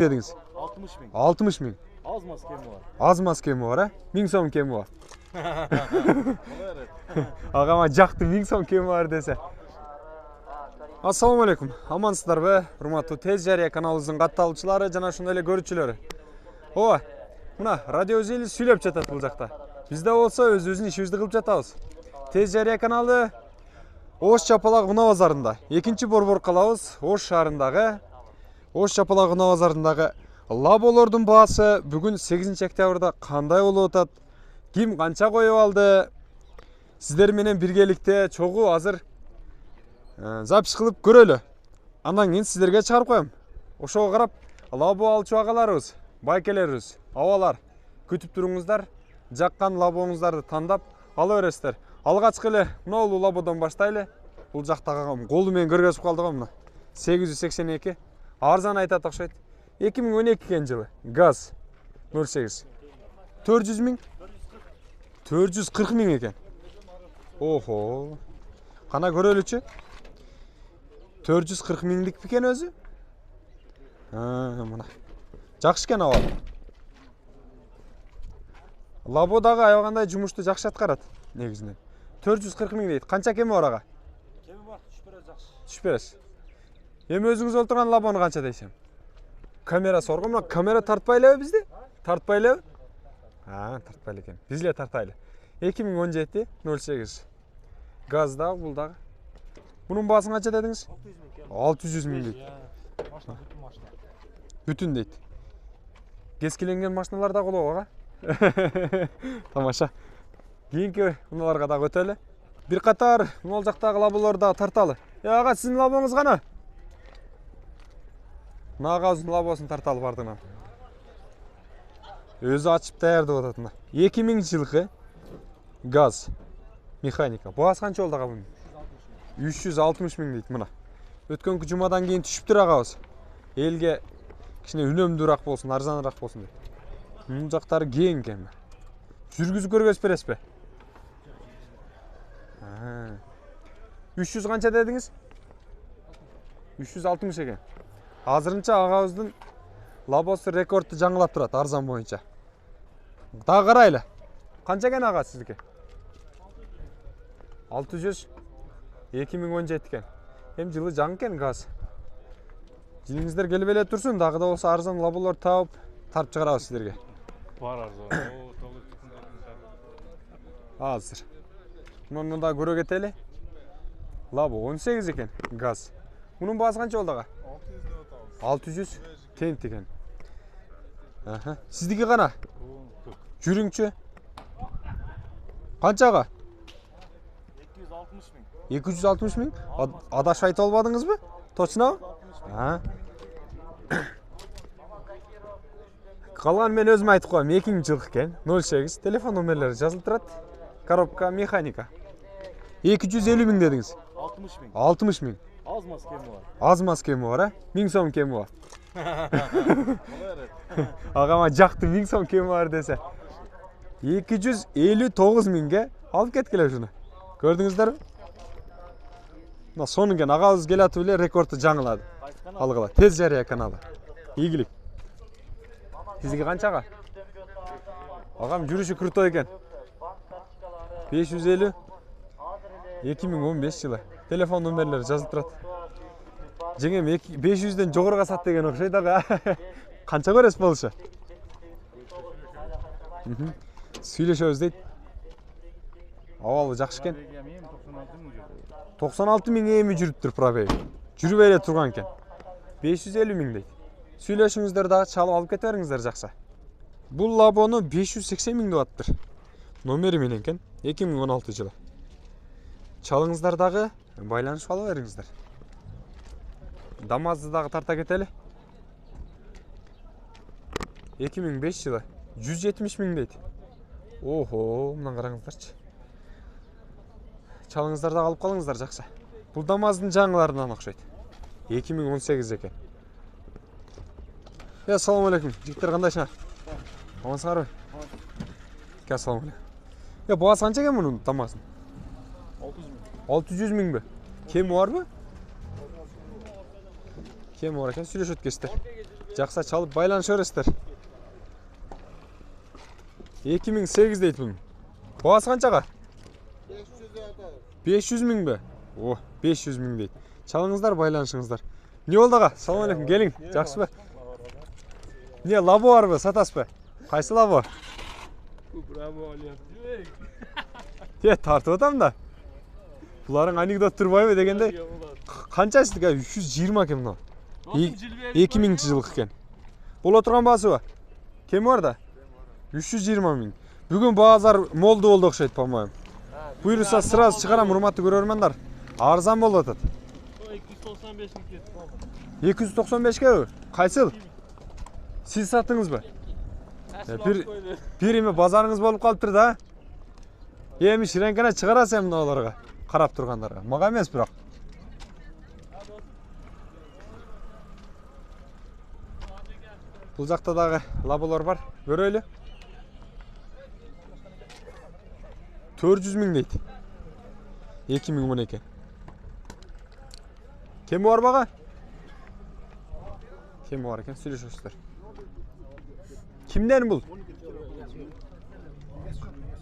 dediniz? 60 bin. 60 ming. Az maz kemi var. Az maz kemi var ha? 1000 so'm kemi var. Evet. Ağama jaktı 1000 so'm kemi var dese. Assalamu alaikum. Amansыздар be? Урматтуу Тез Жария каналыбыздын катталуучулары жана ошондой эле көрүүчүлөрү. Ооба. Мына радио үзели сүйлөп жатат бул жакта. Бизде болсо өзүбүздүн ишибизди кылып жатабыз. Тез Жария каналы Ош Чапалак унаа базарында. Экинчи борбор калабыз Ош шаарындагы Ош Чапалак унаа базарындагы лаболордун баасы бүгүн 8 октябрда кандай болуп атат? Ким канча коюп алды? Сиздер менен биргеликте чогуу азыр запись кылып көрөлү. Андан кийин сиздерге чыгарып коем. Ошого карап лабо алчу агаларыбыз, байкелерибиз, абалар күтүп туруңуздар. Жаккан лабоңуздарды тандап ала бересиздер. Алгачкы эле мына улуу лабодон баштайлы. Бул жактагы колу менен көргөзүп калдык го мына. 882 арзан айтат окшойт. 2012 жылы газ 08 400 миң 440 миң экен. Охо. Кана көрөлүчү. 440 миңдик бекен өзү. Мына. Жакшы экен абал. Лабо дагы аябагандай жумушту жакшы аткарат негизинен. 440 миң дейт. Канча кеми бар ага? Кеми бар, түшүп берет жакшы. Түшүп бересиз. Эми өзүңүз олтурган лабону канча дейсем? Камера сорго, мына камера тартпайлабы бизди? Тартпайлабы? Тартпайлы экен. Биз эле тартайлы. 2017 08 газ дагы, бул дагы. Bunun baaсын канча дедиңиз? 600 миң дейт. Машина бүтүн машина. Бүтүн дейт. Кескиленген машиналар да болобу ага? Тамаша. Кийинки унааларга дагы өтөлү. Бир катар могул жактагы лаболорду дагы тарталы. Ага, сиздин лабоңуз кана? Нагабыздын лабосын тарталы бардыгынан. Өзү ачып даярдап атат мына. 2000 жылкы газ механика. Баасы канча болду ага бунун? 360 миң дейт мына. Өткөнкү жумадан кийин түшүптүр агабыз. Элге кичине үнөмдүүрөөк болсун, арзаныраак болсун деп. Мун жактары кең экен. Жүргүзүп көргөзүп бересизби? 300 канча дедиңиз? 360 экен. Азырынча агабыздын лабосу рекордду жаңылап турат арзан боюнча. Дагы карайлы. Канча экен ага сиздики? 600 2017 экен. Эми жылы жаңы экен газ. Жылиңиздер келип эле турсун, дагы да болсо арзан лаболор таап тарып чыгарабыз сиздерге. Бар арзан. Азыр. Муну да көрө кетели. Лабо 18 экен газ. Мунун баасы канча болду ага? 600 тент экен. Сиздики кана? Жүрүңчү. Канчага? 260 миң. 260 миң? Адаш айтып албадыңызбы? Точно? Калган мен өзүм айтып коем, 2000 жылкы экен. 08 телефон номерлери жазылып турат. Коробка механика. 250 миң дедиңиз? 60 миң. 60 миң. Az maz kemi var. Аз маз кеми бар, а? 1000 сом кеми бар. Evet. Агама жакты 1000 сом кеми бар десе. 259 миңге алып кеткиле ушуну. Көрдүңүздөрбү? Мына сонун экен, агабыз келатып эле рекордду жаңылады. Алгыла. Тез Жария каналы. Ийгилик. Сизге канчага? Агам жүрүшү крутой экен. 550 2015 жылы. Телефон номерлери жазылып турат. Жеңем 500ден жогоруга сат деген окшойт ага. Канча көрөсүз болушу? Сүйлөшөбүз дейт. Абалы жакшы экен. 96 миң эми жүрүптүр пробеги. Жүрүп эле турган экен. 550 миң дейт. Сүйлөшүңүздөр дагы чалып алып кете бериңиздер жакса. Бул лабону 580 миң деп аттыр. Номери менен экен. 2016 жылы. Чалыңыздар дагы байланышып ала бериңиздер. Дамазды дагы тарта кетели. 2005 жылы 170 миң дейт. Охо, мындан караңыздарчы. Чалыңыздар дагы алып калыңыздар жакса. Бул Дамаздын жаңыларынан окшойт. 2018 экен. Ассаламу алейкум. Жигиттер кандайсыңар? Амансыңарбы? Ассаламу алейкум. Баасы канча экен мунун Дамаздын? 600 миңби? Кеми барбы? Кеми бар екен, сүйлөшөт кестер. Жақса çalıp байланışырсыздар. 2008 deydi bunun. Boğaz қаншаға? 500 мың be. Oh, 500 мың deydi. Çalыңızlar, байланышыңыздар. Ne oldu ağa? Salam aleyküm, gelin. Жақсы be. Ne, labo var be, satas be. Qaysı labo? Bravo Aliyah. Tartып атам да. Бұларың анекдот тұрбай be degende. Қанша істік ә? 320 екен мынау. 2000 жылғы екен. Бұл отырған басы ба? Кем бар да? 320 мың. Бүгін базар молды болды оқшайды, по-моему. Бұйырса сразу шығарам, урматты көрермендер. Арзан болды атады. 295-ке қайсыл? Сіз саттыңыз ба? Bir еме базарыңыз болып қалып тұр да. Емі шіренкені шығарасың мына оларға, қарап тұрғандарға. Маға емес бірақ. Бұл жақта дағы лаболар бар. Көрелі. 400 мың дейді. 2012. Кем бар баға? Кем бар екен, сөйлесіңіздер. Kimden бұл?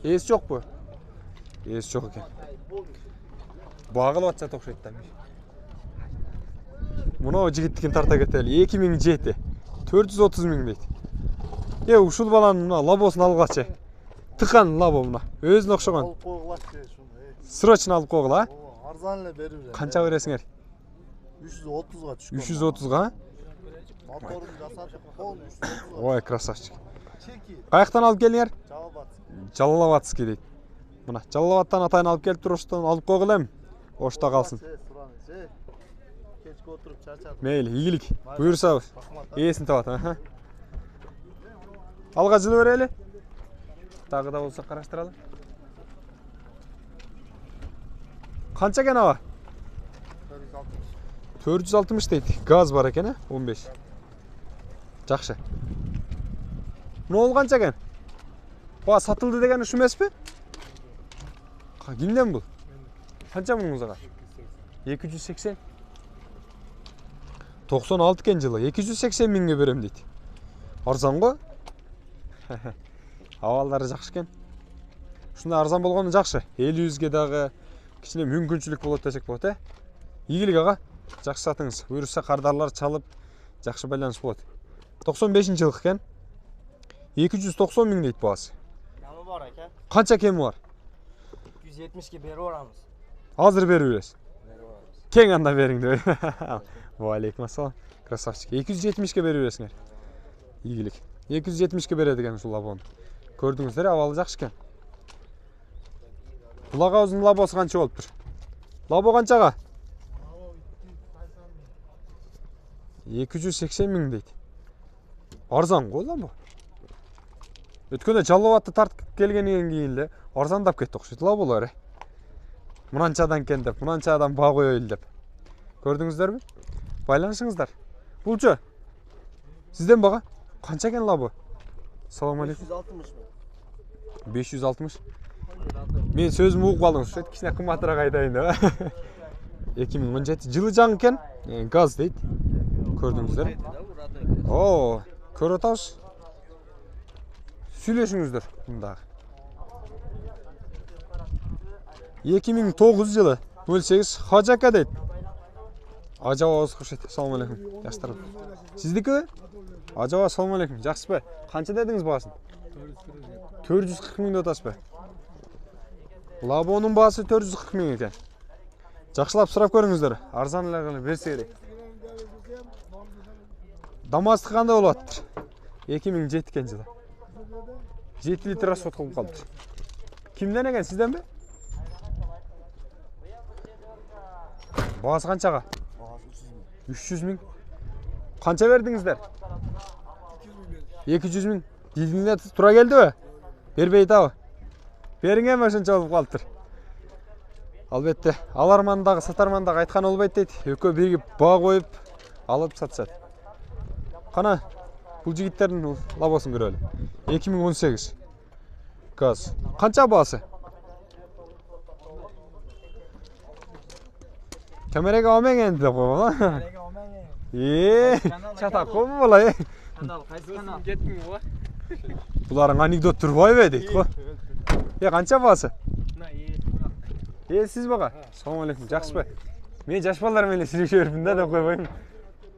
Есі жоқ bu. Есі жоқ екен. Бағылып атса тоқшайттан. Мұнау жігіттікен тарта кетелі. 2007. 430 мың дейді. Ушыл баланың лабосын алғачы. Тыққан лабо мұна. Өзін оқшыған. Срочно алып қоғыл, а? Арзан эле берип жатыр. Қанша бересіңер? 330-га түшкөн. 330-ға? Моторун жасатып кол 330. Ой, красавчик. Чеки. Қаяқтан алып келдіңер? Жалбат. Жалалаватский дейді. Мына Жалалаваттан атайын алып келіп тұр, оштан алып қоғыл әм. Ошта қалсын. Кечке отуруп чачат. Мейлі, игілік. Бұйырса, есін табат. Алға жылы өрелі. Тағы да болса қараштыралы. Қанша кен ава? 460 дейді. Газ бар екен, 15. Жақшы. Мұны ол қанша кен? Ба, сатылды деген үш емес пе? Кімден бұл? Қанша мұның ұзаға? 280. 96 кен жылы. 280 мыңға берем дейді. Арзан ғой? Авалдары жақшы кен. Шында арзан болғаны жақшы. 50-100-ге дағы кішіне мүмкіншілік болады десек болады. Игілік аға. Жақсы сатыңыз. Бұйырса қардарлар чалып, жақсы байланыс болады. 95 жылғы кен. 290 мың дейді бағасы. Кемі бар екен? Қанша кемі бар? 170-ке беріп орамыз. Азыр беріп өресін. Кен анда беріңді. Валейкум ассалам. Красавчик. 270-ке беріп өресіңер. Игілік. 270-ке береді екен сол лабоны. Көрдіңіздер, авалы жақшы кен. Бұлаға өзінің лабосы қанша болып тұр? Лабо қаншаға? 280 мың дейді. Арзан ғой лабо. Өткенде Жалалаватты тартып келгеннен кейін арзандап кетті оқшайды лаболар. Мұнаншадан кендеп, мұнаншадан бағ ойыл деп. Көрдіңіздер бі? Байланышыңыздар. Бұлчы, сізден баға? Қанша кен лабо? Салам алейкум. 560 560. Мен сөзім ұғып қалдыңыз. Шөйт кішіне қыматырақ айтайын деп. 2017 жылы жаңы кен. Газ дейді. Көрдіңіздер. О, көрі тауыз. Сөйлесіңіздер бұндағы. 2009 жылы 08 Хажака дейді. Ажава ауыз қошет. Салам алейкум. Жастар. Сіздікі? Ажава, салам алейкум. Жақсы бе? Қанша дедіңіз бағасын? 440 мың отасы бе? Лабоның бағасы 440 мың екен. Жақшылап сұрап көріңіздер. Арзан лағылы берсе керек. Дамасты қандай олаттыр? 2007 кен жылы. 7 литр расход қылып қалды. Кімден екен, сізден бе? Бағасы қаншаға? 300 мың. Қанша бердіңіздер? 200 мың. Дилдіңде тұра келді бе? Бербейді ау. Беріңе ме шынша олып қалды тұр. Албетте, алармандағы, сатармандағы айтқан олбайды дейді. Өкі бірге бағ қойып, алып сатсады. Қана, бұл жігіттердің лабосын көрелі. 2018. Газ. Қанша бағасы? Камераға омен енді деп қойған. Çatak komu bola. Kanal qaysi kanal? Ketmiyor va. Buların anekdot turboy deydi ko. Qancha bolasi? Na iyi. Siz baqa. Assalomu alaykum. Yaxshimi? Men yosh bolalar bilan сөйлөшөөрмүн да деп койбойм.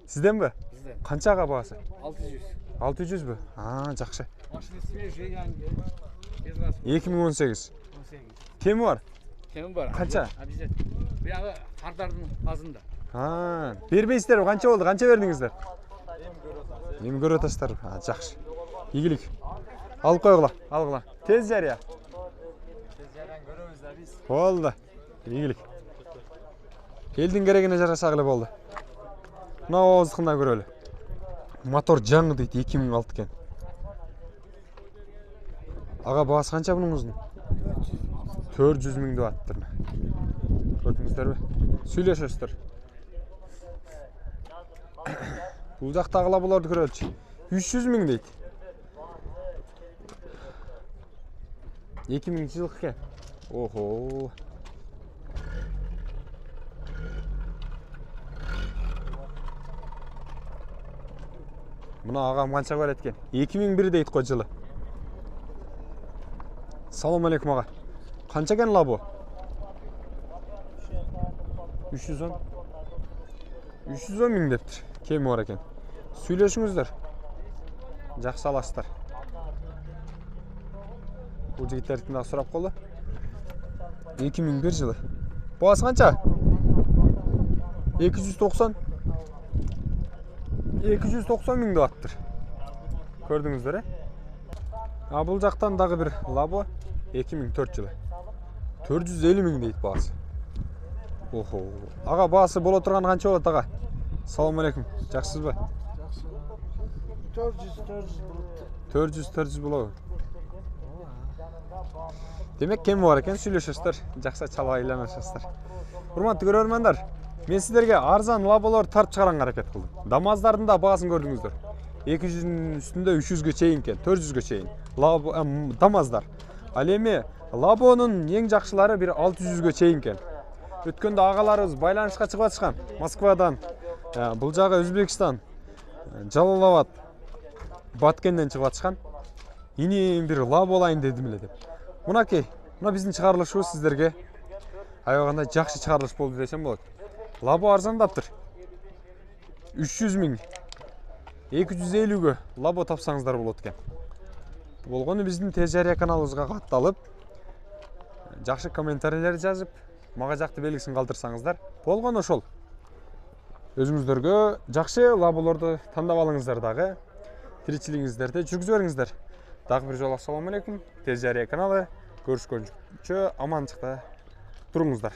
Сизденби? Bizden. Qanchaga bolasi? 600. 600 бі? Жақсы. Машина свежий yangi. Без вас. 2018. 18. Kemi var? Kemi var? Qancha? Обязательно. Buyağı Qardardın azında. Бербейсіздер, қанша болды? Қанша бердіңіздер? Ем көріп атасыздар. Жақсы. Игілік. Алып қойғыла, алғыла. Тез жария. Tez yerden görüyoruzlar biz. Болды. Игілік. Елдің керегіне жарасағылы болды. Мына ауыздықында көрелі. Мотор жаңы дейді, 2006 кен. Аға бағасы қанша бұныңыздың? 400 мың деп аттыр. Көрдіңіздер бе? Сөйлесесіздер. Бұл жақтағыла бұларды көрелі. 300 мың дейді. 2000 жылғы кен. Охо. Мұна ағам қанша бар еткен? 2001 дейді қой жылы. Салам алейкум аға. Қанша кен лабо? 310. 310 мың дептір. Кемі бар екен. Сөйлесіңіздер. Жақсы аласыздар. Бұл жігіттерден сұрап қолы. 2001 жылы. Бағасы қанша? 290. 290 мың деп аттыр. Көрдіңіздер, Бұл жақтан дағы бір лабо 2004 жылы. 450 мың дейді бағасы. Охо. Аға бағасы бола тұрған қанша болады аға? Салам алейкум. Жақсыз ба? 400 болады. Демек кем бар екен, сөйлесесіздер. Жақсы чала айланасыздар. Құрметті көрермендер, мен сіздерге арзан лаболар тарып шығарған әрекет қылдым. Дамаздардың да бағасын көрдіңіздер. 200-нің үстінде 300-ге чейін кен, 400-ге чейін. Дамаздар. Ал эми лабоның ең жақшылары бір 600-ге чейін кен. Өткенде ағаларымыз байланышқа шығып жатқан Москвадан, бұл жағы Өзбекстан, Жалалабад, Баткенден шығып жатқан. Инен бір лабо олайын дедім деп. Мұнакей, мұна біздің шығарылышуыз сіздерге аяғанда жақсы шығарылыш болды десем болады. Лабо арзандаптыр. 300 мың, 250-ге лабо тапсаңыздар болады екен. Болғаны біздің Тез жария каналымызға қатталып, жақсы комментарийлер жазып, маға жақты белгісін қалдырсаңыздар. Болғаны ошол. Өзіңіздерге жақсы лаболарды таңдап алыңыздар дағы, тіршілігіңіздерді жүргізіп беріңіздер. Дағы бір жол ассаламу алейкум. Тез жария каналы көріскенше аман шықта тұрыңыздар.